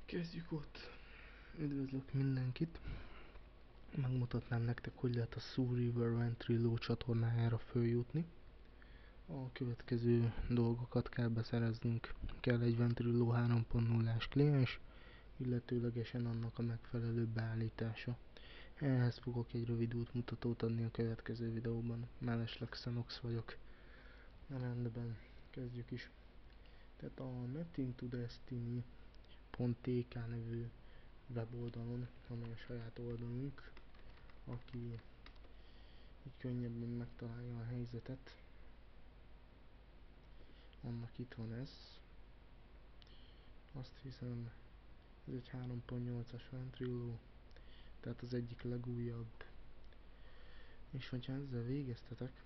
Kezdjük ott. Üdvözlök mindenkit. Megmutatnám nektek, hogy lehet a Sioux River Ventrilo csatornájára följutni. A következő dolgokat kell beszereznünk. Kell egy Ventrilo 3.0-ás kliens, illetőlegesen annak a megfelelő beállítása. Ehhez fogok egy rövid útmutatót adni a következő videóban. Mellesleg Xenox vagyok. Rendben, kezdjük is. Tehát a NetIntoDestiny.tk nevű weboldalon, amely a saját oldalunk, aki így könnyebben megtalálja a helyzetet, annak itt van ez. Azt hiszem, ez egy 3.8-as Ventrilo, tehát az egyik legújabb. És hogyha ezzel végeztetek,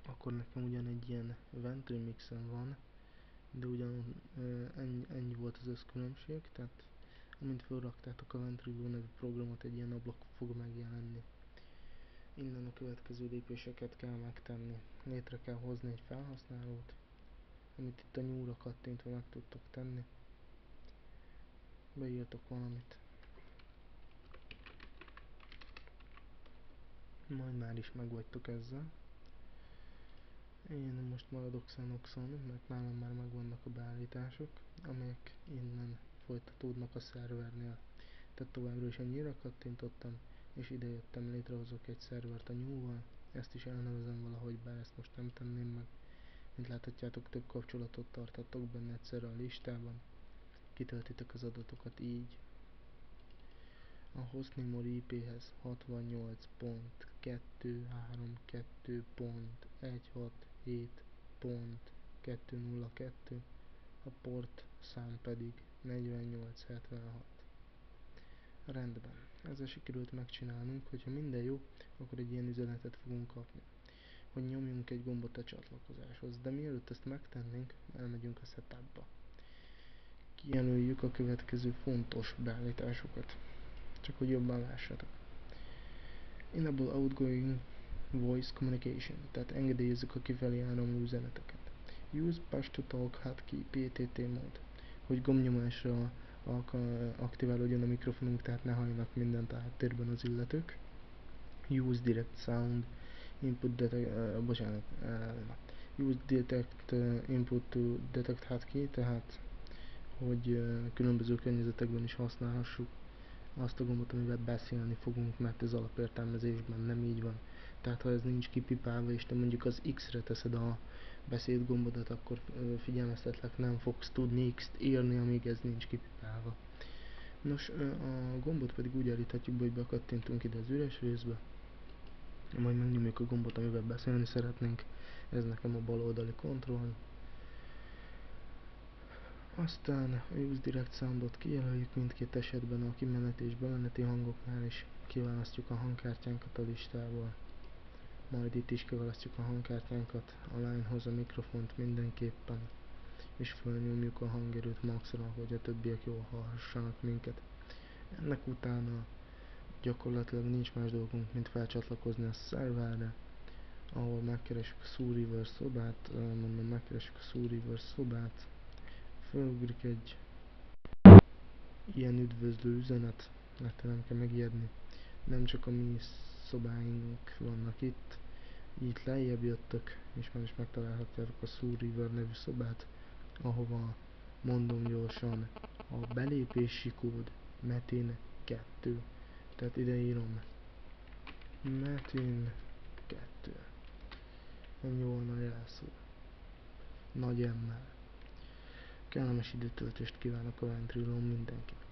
akkor nekem ugyan egy ilyen Ventrimixen van, de ugyan ennyi volt az összkülönbség, tehát amint felraktátok a Ventrilo nevű programot, egy ilyen ablak fog megjelenni. Innen a következő lépéseket kell megtenni. Létre kell hozni egy felhasználót, amit itt a nyúlra kattintva meg tudtok tenni. Beírtok valamit. Majd már is megvagytok ezzel. Én most maradok Xenoxon, mert nálam már megvannak a beállítások, amelyek innen folytatódnak a szervernél. Tehát továbbra is a nyílra kattintottam, és ide jöttem, létrehozok egy szervert a nyúlval. Ezt is elnevezem valahogy, bár ezt most nem tenném meg. Mint láthatjátok, több kapcsolatot tartatok benne egyszerre a listában. Kitöltitek az adatokat így. A hostname IP-hez 68.232.167.202, a port szám pedig 4876. Rendben, ezzel sikerült megcsinálnunk, hogyha minden jó, akkor egy ilyen üzenetet fogunk kapni, hogy nyomjunk egy gombot a csatlakozáshoz, de mielőtt ezt megtennénk, elmegyünk a setupba. Kijelöljük a következő fontos beállításokat, csak hogy jobban lássatok. Enable outgoing voice communication, tehát engedélyezzük a kifelé áramló üzeneteket. Use push to talk hotkey PTT mód, hogy gombnyomásra aktiválódjon a mikrofonunk, tehát ne halljanak mindent a háttérben az illetők. Use direct sound input use detect input to detect hotkey, tehát hogy különböző környezetekben is használhassuk azt a gombot, amivel beszélni fogunk, mert ez alapértelmezésben nem így van. Tehát ha ez nincs kipipálva, és te mondjuk az X-re teszed a beszédgombodat, akkor figyelmeztetlek, nem fogsz tudni X-t írni, amíg ez nincs kipipálva. Nos, a gombot pedig úgy állíthatjuk be, hogy bekattintunk ide az üres részbe, majd megnyomjuk a gombot, amivel beszélni szeretnénk. Ez nekem a bal oldali kontroll. Aztán a Use Direct Soundot kijelöljük mindkét esetben, a kimeneti és bemeneti hangoknál is kiválasztjuk a hangkártyánkat a listából. Majd itt is kiválasztjuk a hangkártyánkat, a linehoz a mikrofont mindenképpen, és felnyomjuk a hangerőt maxra, hogy a többiek jól hallhassanak minket. Ennek utána gyakorlatilag nincs más dolgunk, mint felcsatlakozni a szerverre, ahol megkeresjük a Sioux River szobát, megkeresjük a Sioux River szobát, felugrik egy ilyen üdvözlő üzenet, mert nem kell megijedni. Nem csak a mi szobáink vannak itt lejjebb jöttök, és már is megtalálhatjátok a Sioux River nevű szobát, ahova mondom gyorsan a belépési kód Metin 2. Tehát ide írom Metin 2. Ennyi volna a jelszó. Nagy emmel. Kellemes időtöltést kívánok a Ventrilón mindenkinek.